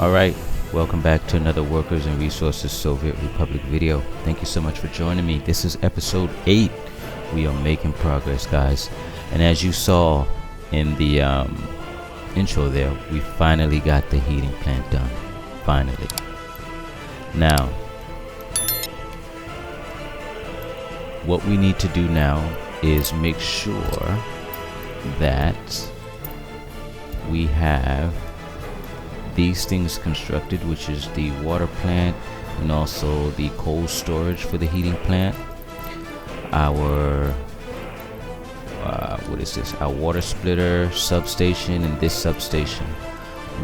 Alright, welcome back to another Workers and Resources Soviet Republic video. Thank you so much for joining me. This is episode 8. We are making progress, guys. And as you saw in the intro there, we finally got the heating plant done. Finally. Now, what we need to do now is make sure that we have these things constructed, which is the water plant and also the cold storage for the heating plant. Our our water splitter substation and this substation.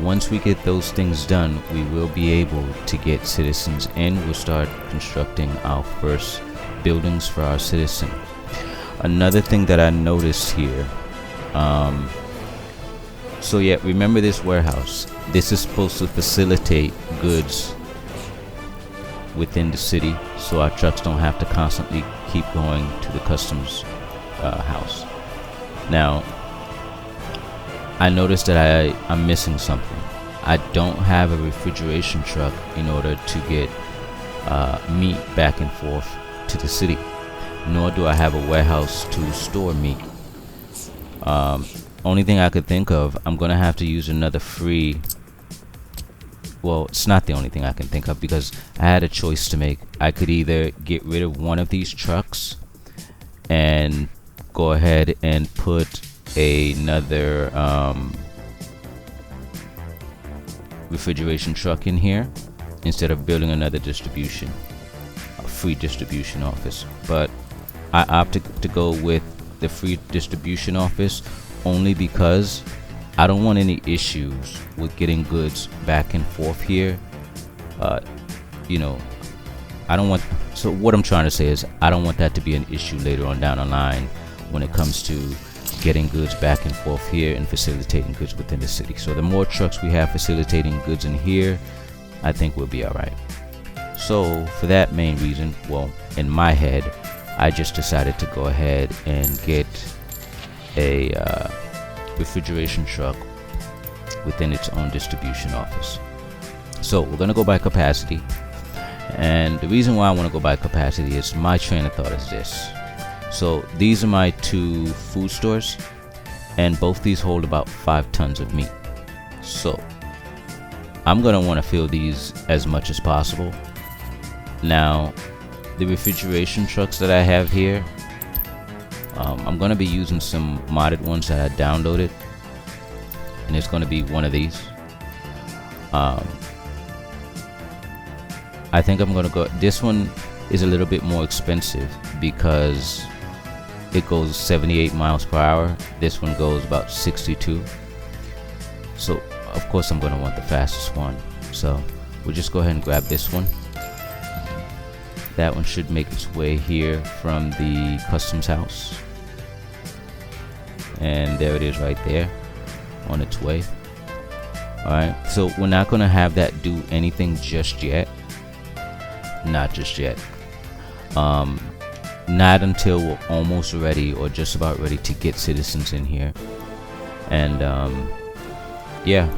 Once we get those things done, we will be able to get citizens in. We'll start constructing our first buildings for our citizen. Another thing that I noticed here, so yeah, remember this warehouse. This is supposed to facilitate goods within the city, so our trucks don't have to constantly keep going to the customs house. Now, I noticed that I'm missing something. I don't have a refrigeration truck in order to get meat back and forth to the city, nor do I have a warehouse to store meat. Only thing I could think of, I'm gonna have to use another free. Well, it's not the only thing I can think of, because I had a choice to make. I could either get rid of one of these trucks and go ahead and put another refrigeration truck in here instead of building another free distribution office. But I opted to go with the free distribution office only because I don't want any issues with getting goods back and forth here. I don't want, so what I'm trying to say is I don't want that to be an issue later on down the line when it comes to getting goods back and forth here and facilitating goods within the city. So the more trucks we have facilitating goods in here, I think we'll be all right. So for that main reason, well, in my head, I just decided to go ahead and get a refrigeration truck within its own distribution office. So we're gonna go by capacity, and the reason why I want to go by capacity is my train of thought is this. So these are my two food stores, and both these hold about 5 tons of meat. So I'm gonna want to fill these as much as possible. Now, the refrigeration trucks that I have here, I'm going to be using some modded ones that I downloaded, and it's going to be one of these. I think I'm going to go, this one is a little bit more expensive because it goes 78 miles per hour. This one goes about 62. So of course I'm going to want the fastest one, so we'll just go ahead and grab this one. That one should make its way here from the customs house, and there it is right there on its way. Alright, so we're not going to have that do anything just yet. Not just yet. Not until we're almost ready or just about ready to get citizens in here. And yeah,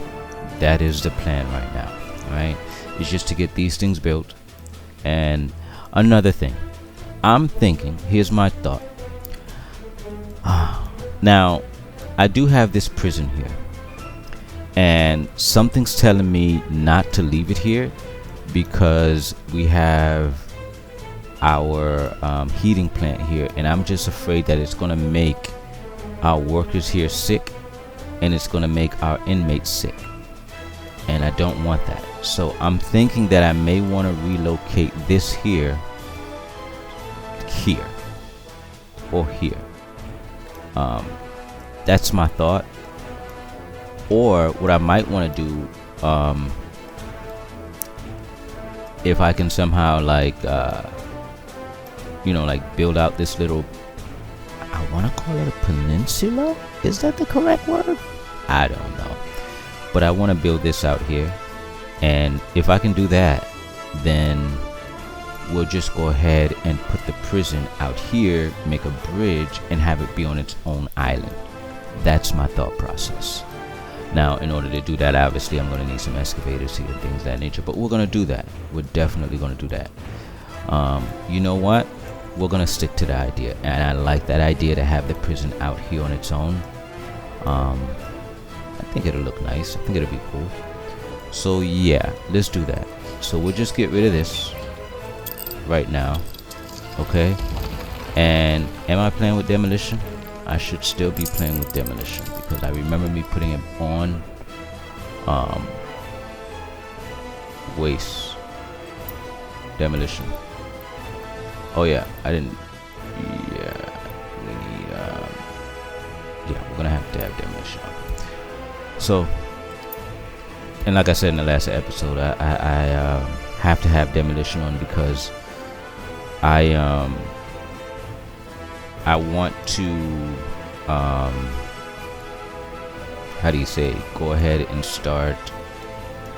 that is the plan right now. Alright, it's just to get these things built. And another thing, I'm thinking, here's my thought. Now, I do have this prison here, and something's telling me not to leave it here because we have our heating plant here, and I'm just afraid that it's going to make our workers here sick, and it's going to make our inmates sick, and I don't want that. So I'm thinking that I may want to relocate this here or here. That's my thought. Or what I might want to do, if I can somehow like build out this little, I want to call it a peninsula. Is that the correct word? I don't know, but I want to build this out here. And if I can do that, then we'll just go ahead and put the prison out here, make a bridge, and have it be on its own island. That's my thought process. Now, in order to do that, obviously I'm going to need some excavators here and things of that nature, but we're going to do that. We're definitely going to do that. You know what, we're going to stick to the idea, and I like that idea to have the prison out here on its own. I think it'll look nice. I think it'll be cool. So yeah, let's do that. So we'll just get rid of this right now. Okay, and am I playing with demolition? I should still be playing with demolition, because I remember me putting it on waste demolition. Oh yeah, I didn't. Yeah, we need. Yeah, we're gonna have to have demolition. So, and like I said in the last episode, I have to have demolition on because I want to how do you say, go ahead and start.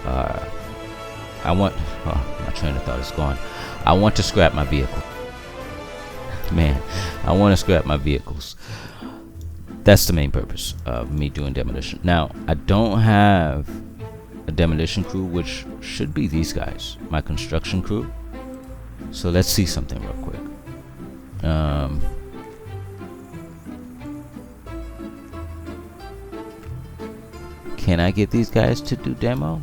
I want. Oh, my train of thought is gone. I want to scrap my vehicle. Man, I want to scrap my vehicles. That's the main purpose of me doing demolition. Now, I don't have a demolition crew, which should be these guys, my construction crew. So let's see something real quick. Can I get these guys to do demo?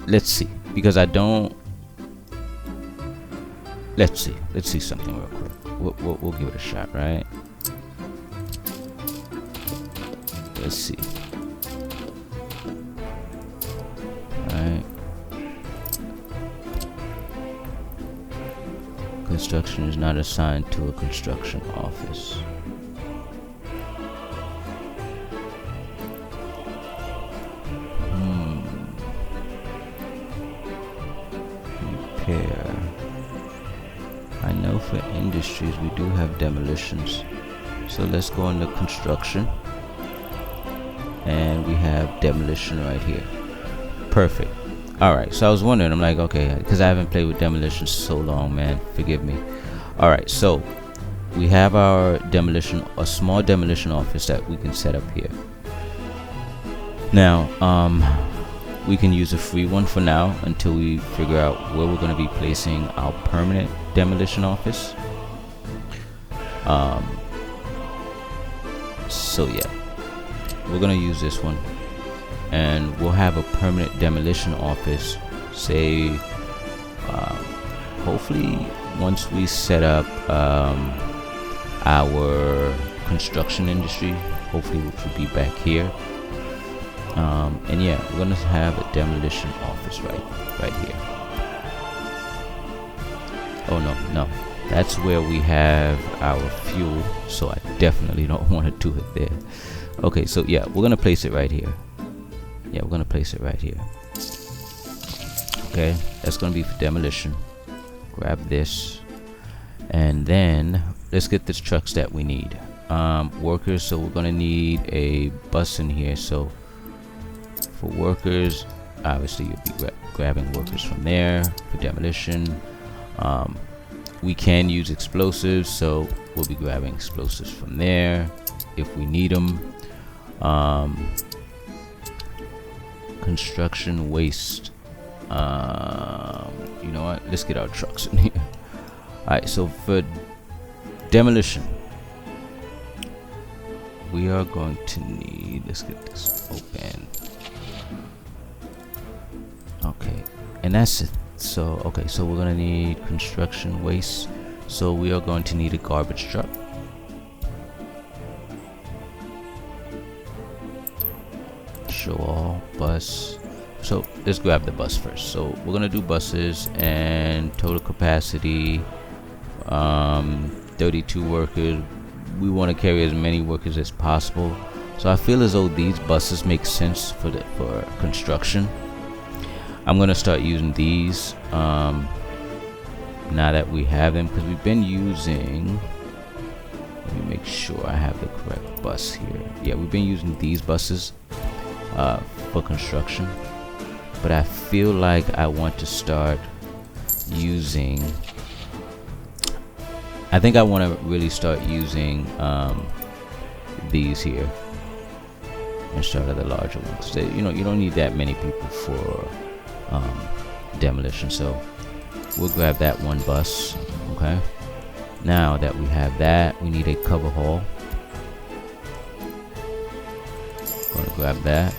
Let's see, because I don't. Let's see something real quick. We'll give it a shot, right? Let's see. Alright. Construction is not assigned to a construction office. Repair. I know for industries we do have demolitions, so let's go into construction, and we have demolition right here. Perfect. Alright, so I was wondering, I'm like, okay, because I haven't played with demolition so long, man, forgive me. Alright, so we have our demolition, a small demolition office that we can set up here. Now, we can use a free one for now until we figure out where we're going to be placing our permanent demolition office. So yeah, we're going to use this one, and we'll have a permanent demolition office, say hopefully once we set up our construction industry, hopefully which will be back here. And yeah, we're gonna have a demolition office right here. Oh no, that's where we have our fuel, so I definitely don't want to do it there. Okay, so yeah, we're gonna place it right here. Yeah, we're gonna place it right here. Okay, that's gonna be for demolition. Grab this, and then let's get the trucks that we need. Workers, so we're gonna need a bus in here. So for workers, obviously you'll be grabbing workers from there. For demolition, we can use explosives, so we'll be grabbing explosives from there if we need them. Construction waste, you know what, let's get our trucks in here. Alright, so for demolition, we are going to need, let's get this open. Okay, and that's it. So okay, so we're gonna need construction waste, so we are going to need a garbage truck. Show all bus. So let's grab the bus first. So we're gonna do buses, and total capacity 32 workers. We want to carry as many workers as possible, so I feel as though these buses make sense for construction. I'm gonna start using these now that we have them, because we've been using, let me make sure I have the correct bus here. Yeah, we've been using these buses for construction, but I feel like I want to start using, I think I want to really start using these here. and start at the larger one, because you don't need that many people for demolition. So we'll grab that one bus. Okay, now that we have that, we need a cover hall. Gonna grab that.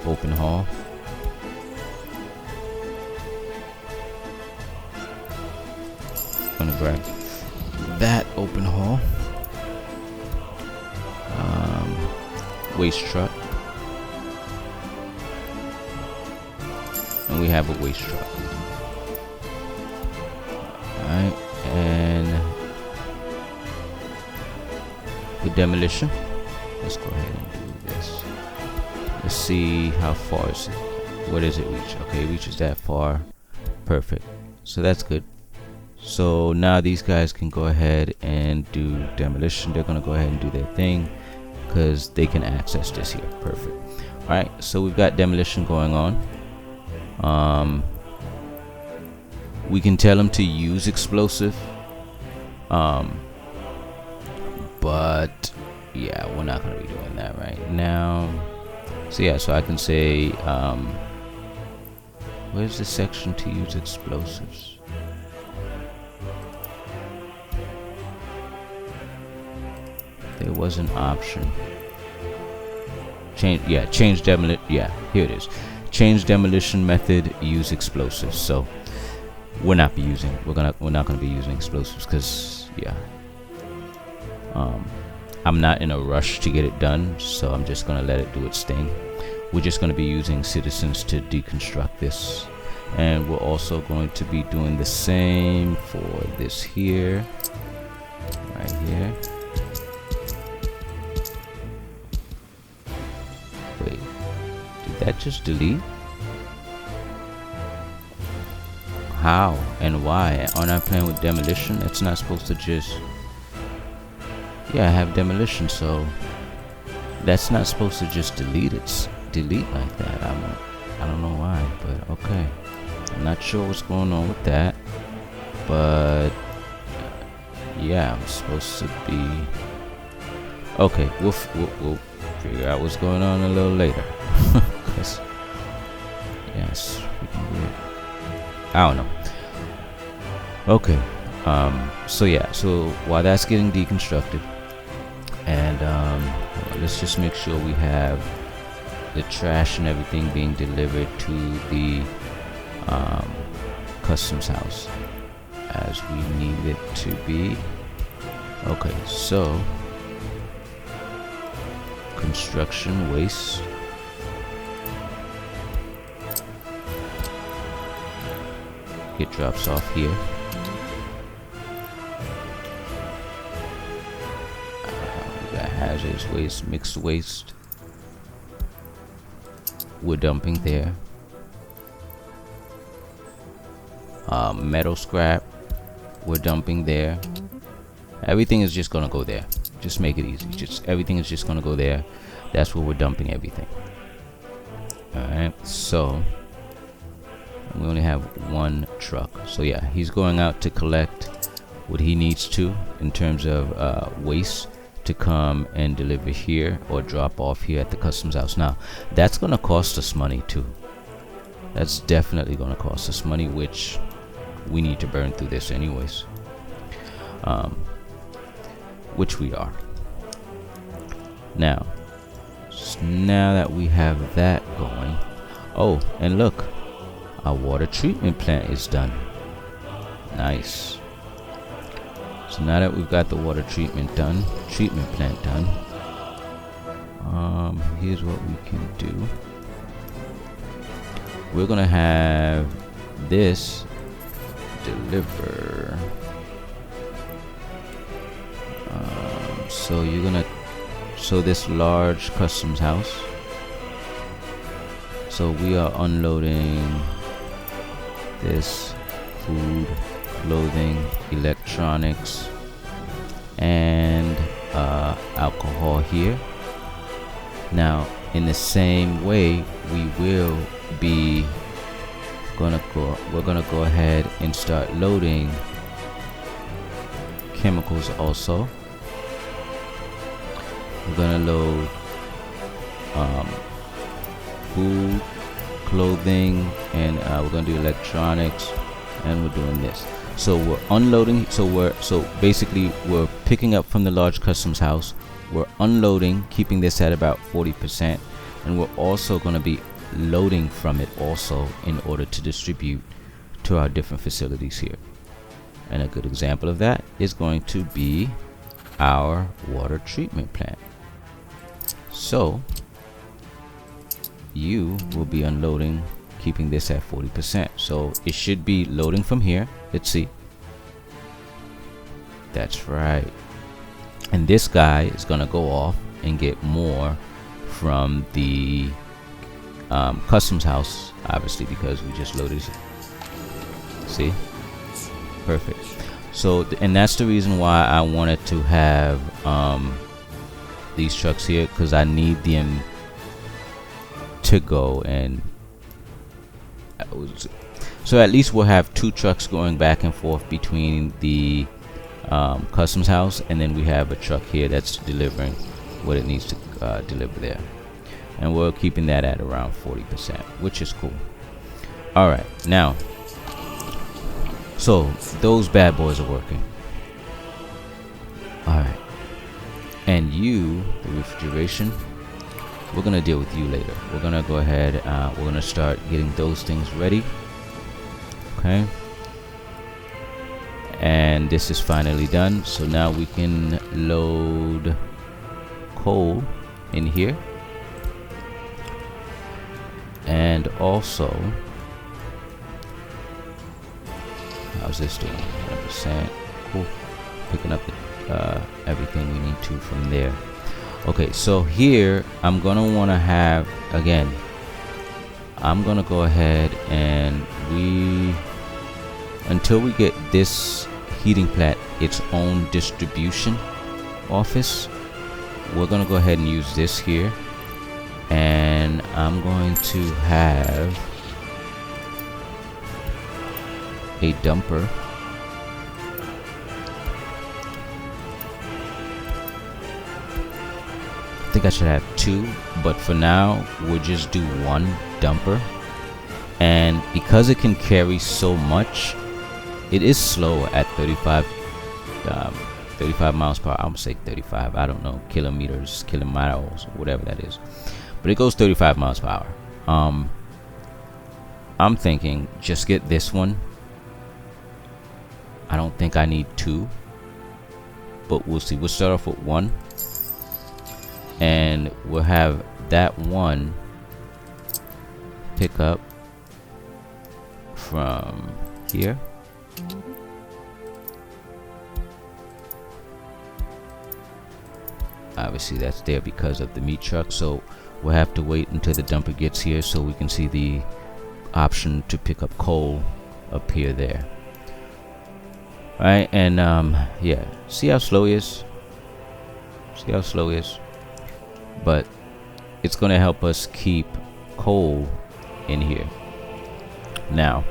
Open hall. Gonna grab that open hall. Waste truck. And we have a waste truck. Alright, and with demolition, let's go ahead and do this. Let's see how far is it. What does it reach? Okay, it reaches that far. Perfect. So that's good. So now these guys can go ahead and do demolition. They're gonna go ahead and do their thing because they can access this here. Perfect. All right, so we've got demolition going on. We can tell them to use explosive, but yeah, we're not gonna be doing that right now. So yeah, so I can say, where's the section to use explosives? There was an option. Change demolition. Yeah, here it is. Change demolition method. Use explosives. So we're not gonna be using explosives because I'm not in a rush to get it done. So I'm just gonna let it do its thing. We're just gonna be using citizens to deconstruct this, and we're also going to be doing the same for this here, right here. That just delete? How and why? Aren't I playing with demolition? It's not supposed to just... Yeah, I have demolition, so that's not supposed to just delete like that. I don't know why, but okay. I'm not sure what's going on with that, but yeah, I'm supposed to be... Okay, we'll figure out what's going on a little later. Yes, we can do it. I don't know. Okay, so yeah, so while that's getting deconstructed, and let's just make sure we have the trash and everything being delivered to the customs house as we need it to be. Okay, so construction waste. It drops off here. We got hazardous waste, mixed waste. We're dumping there. Metal scrap. We're dumping there. Everything is just gonna go there. Just make it easy. Everything is just gonna go there. That's where we're dumping everything. All right. So we only have one truck, so yeah, he's going out to collect what he needs to in terms of waste to come and deliver here or drop off here at the customs house. Now that's gonna cost us money too. That's definitely gonna cost us money, which we need to burn through this anyways, which we are. Now that we have that going, oh, and look, our water treatment plant is done. Nice. So now that we've got the water treatment plant done, here's what we can do. We're gonna have this deliver. So this large customs house. So we are unloading this food, clothing, electronics, and alcohol here. Now in the same way, we're gonna go ahead and start loading chemicals also. We're gonna load food, clothing, and we're gonna do electronics, and we're doing this. So we're unloading. So basically we're picking up from the large customs house. We're unloading, keeping this at about 40%, and we're also going to be loading from it also in order to distribute to our different facilities here. And a good example of that is going to be our water treatment plant. So you will be unloading, keeping this at 40%. So it should be loading from here. Let's see. That's right. And this guy is gonna go off and get more from the customs house, obviously, because we just loaded it. See, perfect. So and that's the reason why I wanted to have these trucks here, because I need them to go. And so at least we'll have 2 trucks going back and forth between the customs house, and then we have a truck here that's delivering what it needs to deliver there, and we're keeping that at around 40%, which is cool. All right, now so those bad boys are working. All right, and you, the refrigeration, we're gonna deal with you later. We're gonna go ahead, we're gonna start getting those things ready. Okay, and this is finally done. So now we can load coal in here, and also how's this doing? 100%. Cool. Picking up everything we need to from there. Okay, so here I'm gonna want to have, again, I'm gonna go ahead and until we get this heating plant its own distribution office, we're gonna go ahead and use this here, and I'm going to have a dumper. I think I should have 2, but for now we'll just do 1 dumper. And because it can carry so much, it is slow at 35 miles per hour. I'm gonna say 35, I don't know, kilometers, miles, whatever that is, but it goes 35 miles per hour. I'm thinking just get this one. I don't think I need 2, but we'll see. We'll start off with 1, and we'll have that one pick up from here. Obviously that's there because of the meat truck, so we'll have to wait until the dumper gets here so we can see the option to pick up coal appear there. Alright, and yeah, see how slow he is? See how slow he is? But it's gonna help us keep coal in here. Now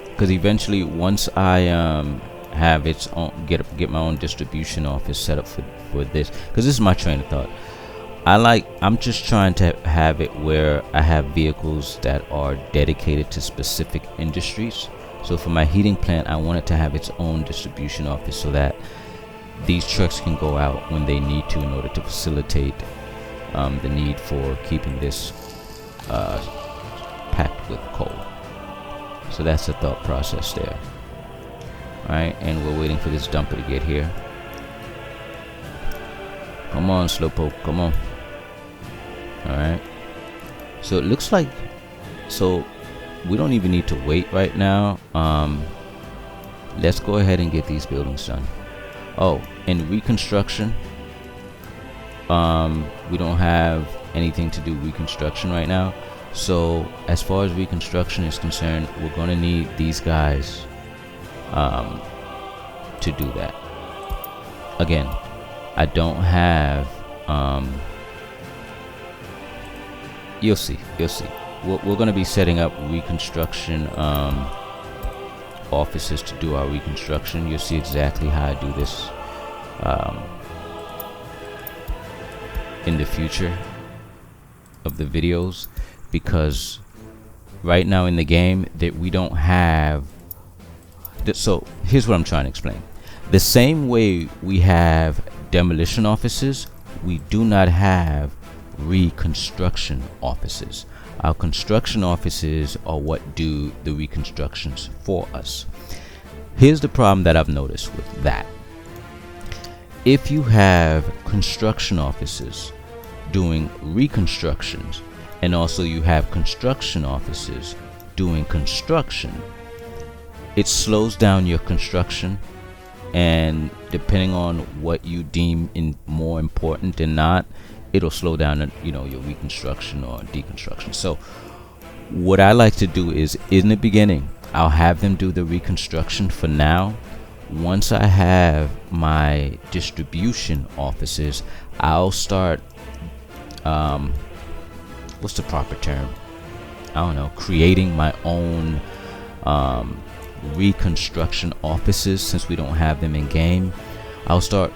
because eventually once I have its own, get my own distribution office set up for this, because this is my train of thought. I'm just trying to have it where I have vehicles that are dedicated to specific industries. So for my heating plant, I want it to have its own distribution office so that these trucks can go out when they need to in order to facilitate the need for keeping this packed with coal. So that's the thought process there. Alright, and we're waiting for this dumper to get here. Come on, Slowpoke, come on. Alright, so it looks like, so we don't even need to wait right now. Let's go ahead and get these buildings done. Oh, in reconstruction, we don't have anything to do reconstruction right now. So as far as reconstruction is concerned, we're going to need these guys to do that. Again, I don't have you'll see we're going to be setting up reconstruction offices to do our reconstruction. You'll see exactly how I do this in the future of the videos, because right now in the game that we don't have so here's what I'm trying to explain. The same way we have demolition offices, we do not have reconstruction offices. Our construction offices are what do the reconstructions for us. Here's the problem that I've noticed with that. If you have construction offices doing reconstructions, and also you have construction offices doing construction, it slows down your construction, and depending on what you deem more important than not, it'll slow down, you know, your reconstruction or deconstruction. So what I like to do is, in the beginning, I'll have them do the reconstruction for now. Once I have my distribution offices, I'll start what's the proper term? I don't know, creating my own reconstruction offices. Since we don't have them in game, I'll start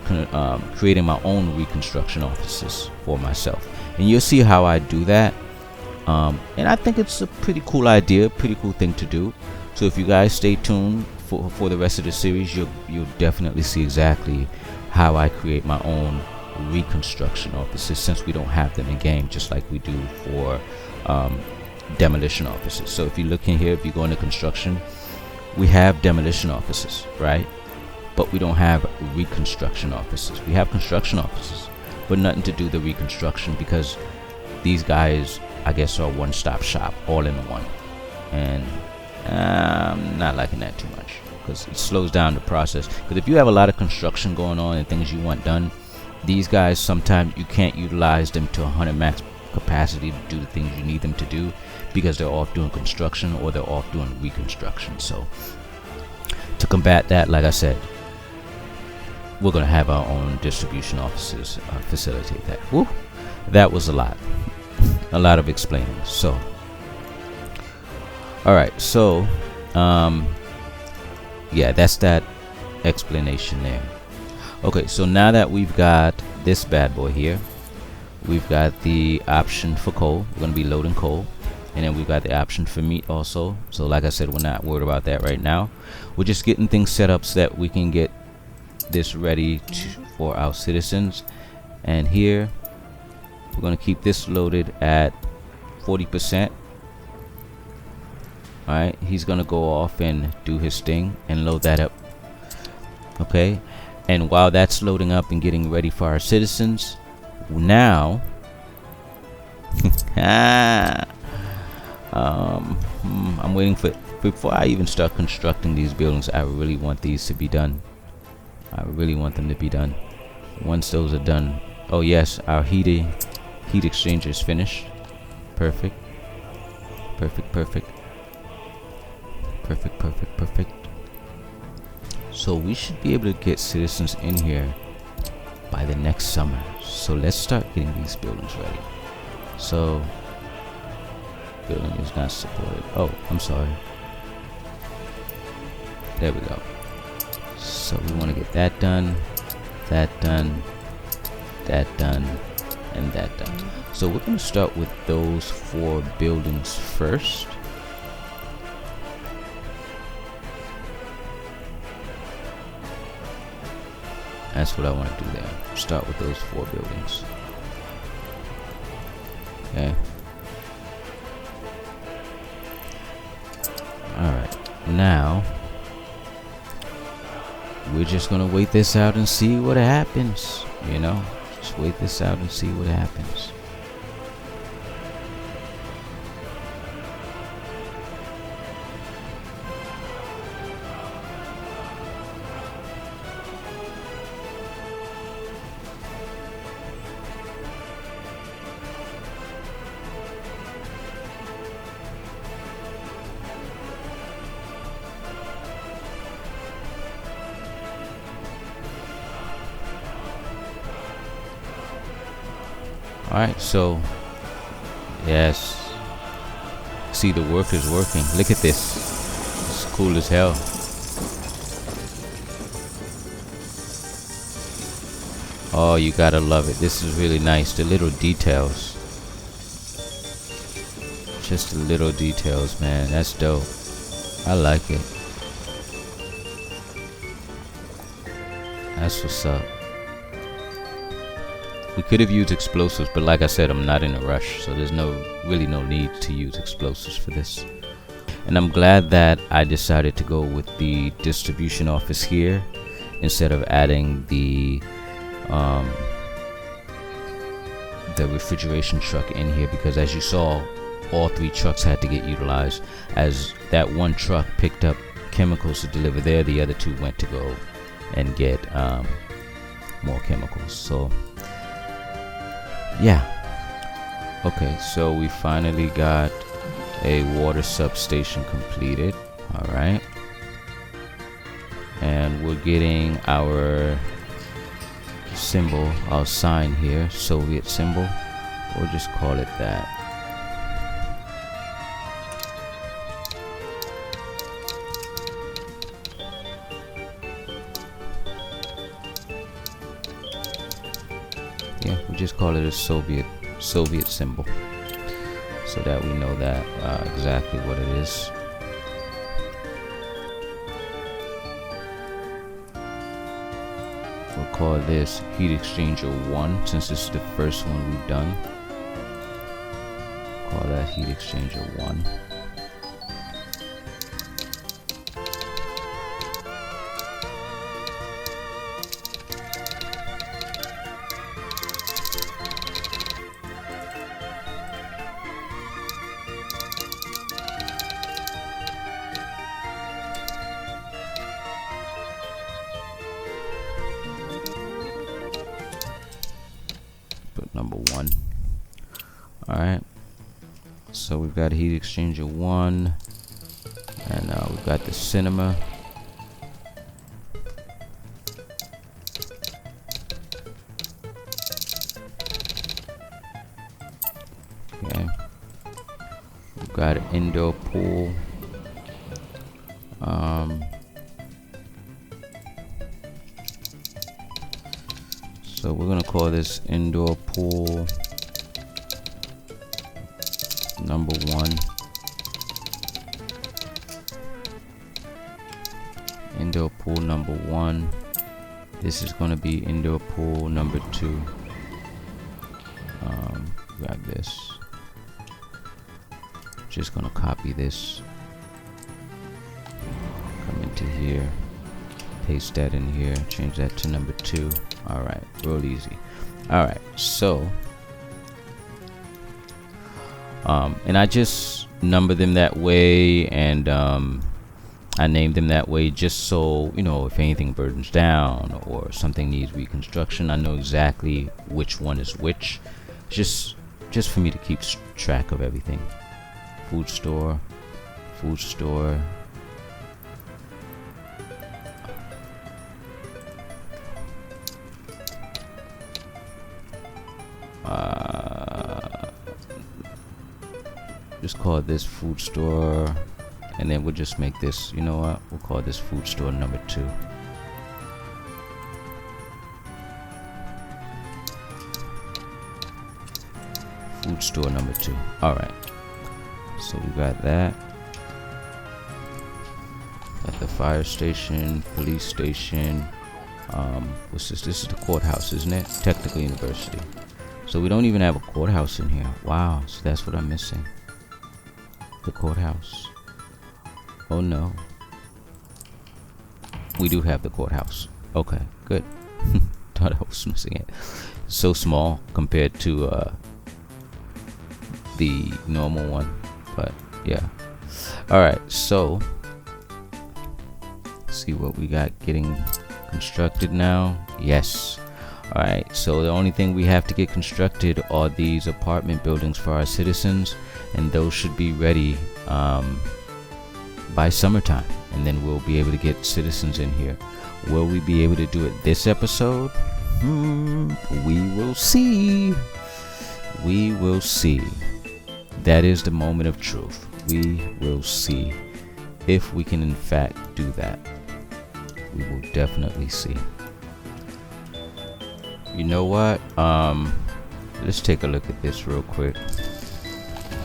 creating my own reconstruction offices for myself, and you'll see how I do that. And I think it's a pretty cool idea, pretty cool thing to do. So if you guys stay tuned for the rest of the series, you'll definitely see exactly how I create my own reconstruction offices, since we don't have them in game, just like we do for demolition offices. So if you look in here, if you go into construction, we have demolition offices, right? But we don't have reconstruction offices. We have construction offices, but nothing to do the reconstruction, because these guys, I guess, are one-stop shop, all in one. And I'm not liking that too much, because it slows down the process. Because if you have a lot of construction going on and things you want done, these guys, sometimes you can't utilize them to 100 max capacity to do the things you need them to do, because they're off doing construction or they're off doing reconstruction. So to combat that, like I said, we're going to have our own distribution offices facilitate that. Woo, that was a lot of explaining. So all right, so yeah, that's that explanation there. Okay, so now that we've got this bad boy here, we've got the option for coal. We're going to be loading coal, and then we've got the option for meat also. So like I said, we're not worried about that right now. We're just getting things set up so that we can get this ready for our citizens. And here we're going to keep this loaded at 40%. Alright, he's going to go off and do his thing and load that up. Okay, and while that's loading up and getting ready for our citizens, now I'm waiting for, before I even start constructing these buildings, I really want these to be done. I really want them to be done. Once those are done, oh yes, our heat exchanger is finished. Perfect. So we should be able to get citizens in here by the next summer. So let's start getting these buildings ready. So building is not supported. Oh, I'm sorry. There we go. So we want to get that done, that done, that done, and that done. So we're going to start with those 4 buildings first. That's what I want to do there. Start with those 4 buildings. Okay. Alright. Now, we're just going to wait this out and see what happens. You know? Just wait this out and see what happens. Alright, so yes, see, the work is working. Look at this. It's cool as hell. Oh, you gotta love it. This is really nice. The little details. Just the little details, man. That's dope. I like it. That's what's up. We could have used explosives, but like I said, I'm not in a rush, so there's really no need to use explosives for this. And I'm glad that I decided to go with the distribution office here instead of adding the refrigeration truck in here, because as you saw, all 3 trucks had to get utilized. As that one truck picked up chemicals to deliver there, the other 2 went to go and get more chemicals. So yeah, okay, so we finally got a water substation completed. All right, and we're getting our symbol, our sign here, Soviet symbol. We'll just call it that. Yeah, we just call it a Soviet symbol, so that we know that exactly what it is. We'll call this heat exchanger 1, since this is the first one we've done. Call that heat exchanger 1. Number 1. Alright, so we've got heat exchanger 1, and we've got the cinema. Okay, we've got an indoor pool. So we're gonna call this indoor pool number 1. Indoor pool number 1. This is gonna be indoor pool number 2. Grab this. Just gonna copy this. Come into here. Paste that in here. Change that to number 2. Alright, real easy. Alright, so and I just number them that way, and I named them that way just so, you know, if anything burns down or something needs reconstruction, I know exactly which one is which. Just for me to keep track of everything. Food store. Just call this food store, and then we'll just make this, you know what, we'll call this food store number 2. Food store number 2. Alright, so we got that. Got the fire station, police station. What's this? This is the courthouse, isn't it? Technical university. So we don't even have a courthouse in here. Wow, so that's what I'm missing. The courthouse. Oh no. We do have the courthouse. Okay, good. Thought I was missing it. So small compared to the normal one, but yeah. Alright, so see what we got getting constructed now. Yes. Alright, so the only thing we have to get constructed are these apartment buildings for our citizens, and those should be ready by summertime, and then we'll be able to get citizens in here. Will we be able to do it this episode? We will see. We will see. That is the moment of truth. We will see if we can in fact do that. We will definitely see. You know what? Let's take a look at this real quick.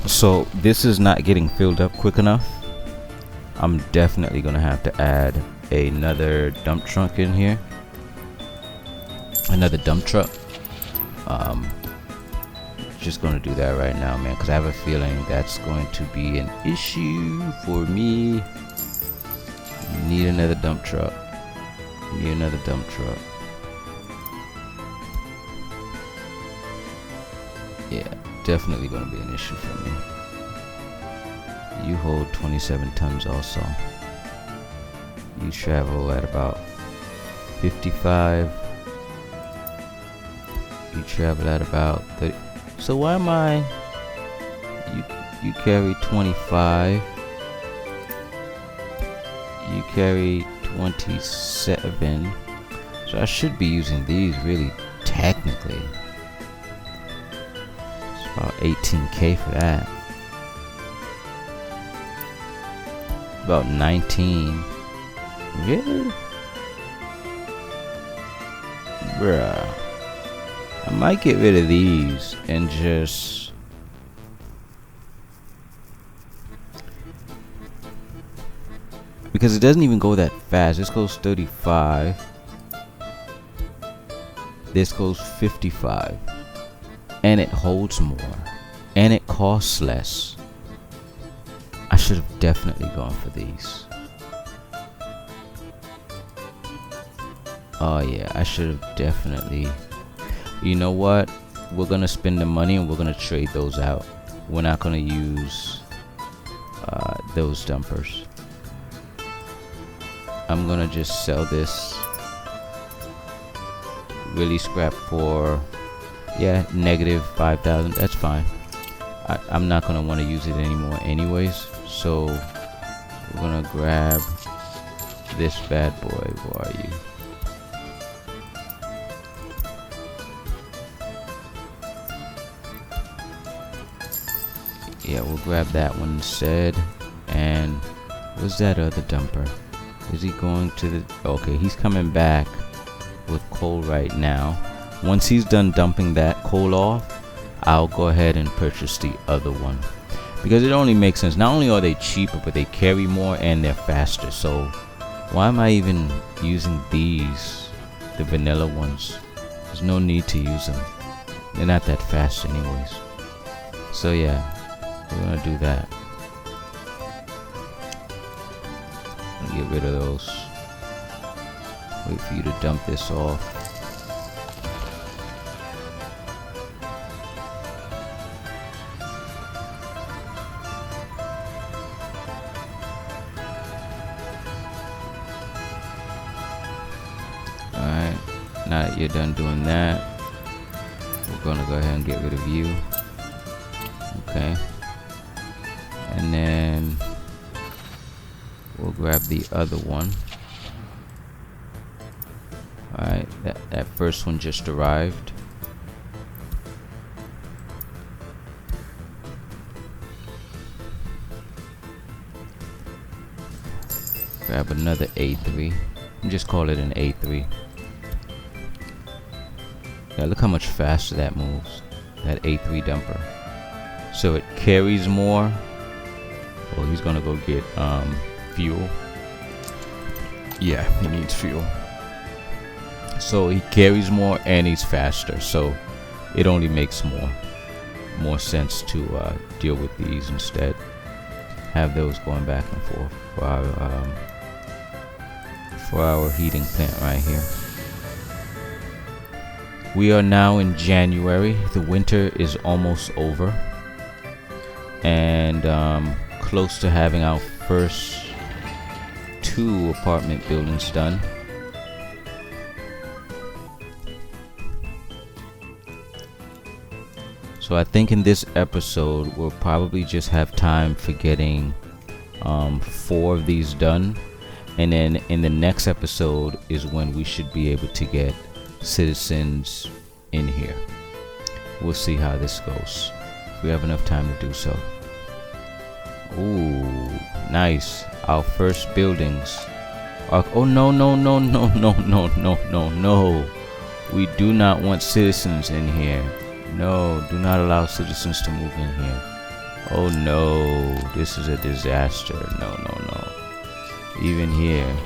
So this is not getting filled up quick enough. I'm definitely gonna have to add another dump truck in here. Another dump truck. Just gonna do that right now, man, because I have a feeling that's going to be an issue for me. Need another dump truck. Need another dump truck. Yeah, definitely gonna be an issue for me. You hold 27 tons also. You travel at about 55. You travel at about 30. So why am I? You carry 25. You carry 27. So I should be using these really technically. It's about 18K for that. About 19. Really? Bruh. I might get rid of these and just because it doesn't even go that fast. This goes 35. This goes 55. And it holds more. And it costs less. I should have definitely gone for these. Oh yeah, I should have definitely. You know what? We're gonna spend the money and we're gonna trade those out. We're not gonna use those dumpers. I'm gonna just sell this. Really scrap for, yeah, negative 5,000. That's fine. I'm not gonna want to use it anymore anyways. So we're gonna grab this bad boy. Where are you? Yeah, we'll grab that one instead. And where's that other dumper? Is he going to the... Okay, he's coming back with coal right now. Once he's done dumping that coal off, I'll go ahead and purchase the other one. Because it only makes sense. Not only are they cheaper, but they carry more and they're faster. So why am I even using these? The vanilla ones. There's no need to use them. They're not that fast anyways. So yeah. We're gonna do that. Get rid of those. Wait for you to dump this off. Alright, now that you're done doing that, we're gonna go ahead and get rid of you. Okay. And then we'll grab the other one. Alright, that first one just arrived. Grab another A3. Just call it an A3. Yeah, look how much faster that moves. That A3 dumper. So it carries more. Well, he's gonna go get fuel. Yeah, he needs fuel. So he carries more and he's faster. So it only makes more sense to deal with these instead. Have those going back and forth for our heating plant right here. We are now in January. The winter is almost over. And close to having our first 2 apartment buildings done. So I think in this episode we'll probably just have time for getting 4 of these done, and then in the next episode is when we should be able to get citizens in here. We'll see how this goes. If we have enough time to do so. Ooh, nice. Our first buildings are, oh no. We do not want citizens in here. No, do not allow citizens to move in here. Oh no, this is a disaster. No, no, no. Even here,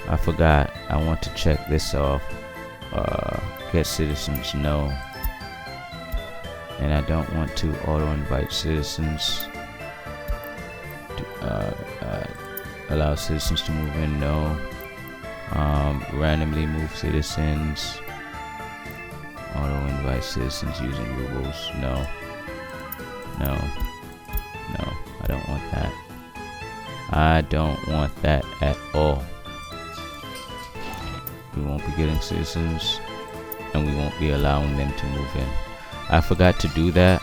I forgot. I want to check this off. Get citizens, no. And I don't want to auto invite citizens. Allow citizens to move in, no. Randomly move citizens. Auto invite citizens using rubles, no. No, no, I don't want that. I don't want that at all. We won't be getting citizens, and we won't be allowing them to move in. I forgot to do that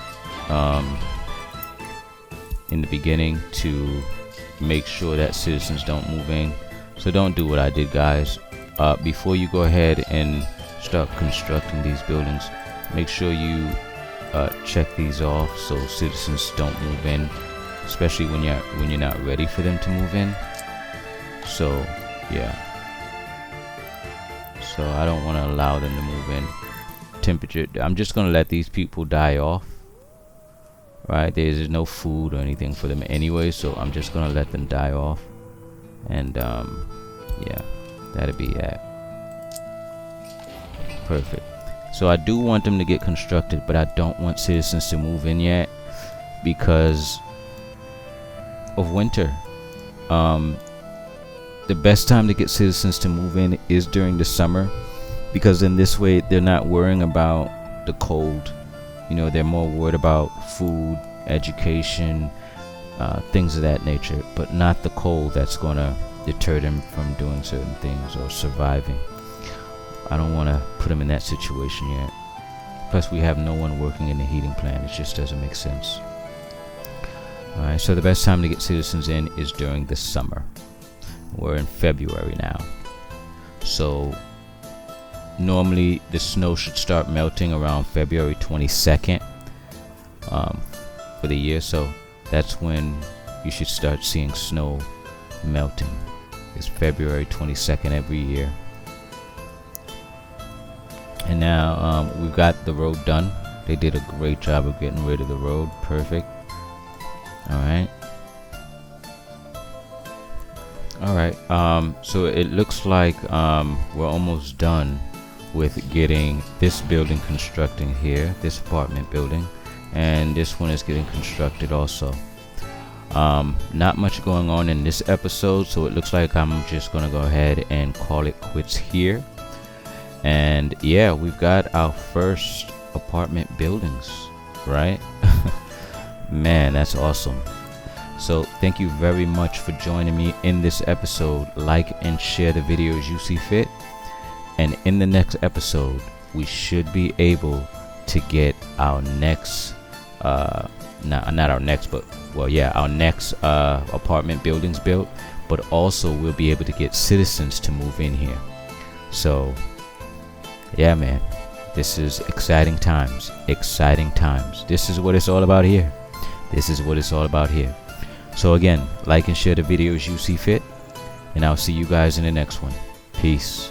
in the beginning to make sure that citizens don't move in. So don't do what I did, guys. Before you go ahead and start constructing these buildings, make sure you check these off so citizens don't move in, especially when you're not ready for them to move in. So yeah, so I don't want to allow them to move in. Temperature, I'm just gonna let these people die off, right? There's no food or anything for them anyway, so I'm just gonna let them die off. And yeah, that'll be it. Perfect. So I do want them to get constructed, but I don't want citizens to move in yet because of winter. The best time to get citizens to move in is during the summer, because in this way they're not worrying about the cold. You know, they're more worried about food, education, things of that nature, but not the cold that's going to deter them from doing certain things or surviving. I don't want to put them in that situation yet. Plus we have no one working in the heating plant. It just doesn't make sense. Alright, so the best time to get citizens in is during the summer. We're in February now, so normally the snow should start melting around February 22nd for the year, so that's when you should start seeing snow melting. It's February 22nd every year. And now we've got the road done. They did a great job of getting rid of the road. Perfect. Alright. Alright, so it looks like we're almost done with getting this building constructed here, this apartment building, and this one is getting constructed also. Not much going on in this episode, so it looks like I'm just gonna go ahead and call it quits here. And yeah, we've got our first apartment buildings, right? Man, that's awesome. So thank you very much for joining me in this episode. Like and share the video as you see fit. And in the next episode, we should be able to get our next, not our next, but well, yeah, our next apartment buildings built. But also we'll be able to get citizens to move in here. So yeah, man, this is exciting times. Exciting times. This is what it's all about here. This is what it's all about here. So again, like and share the video as you see fit, and I'll see you guys in the next one. Peace.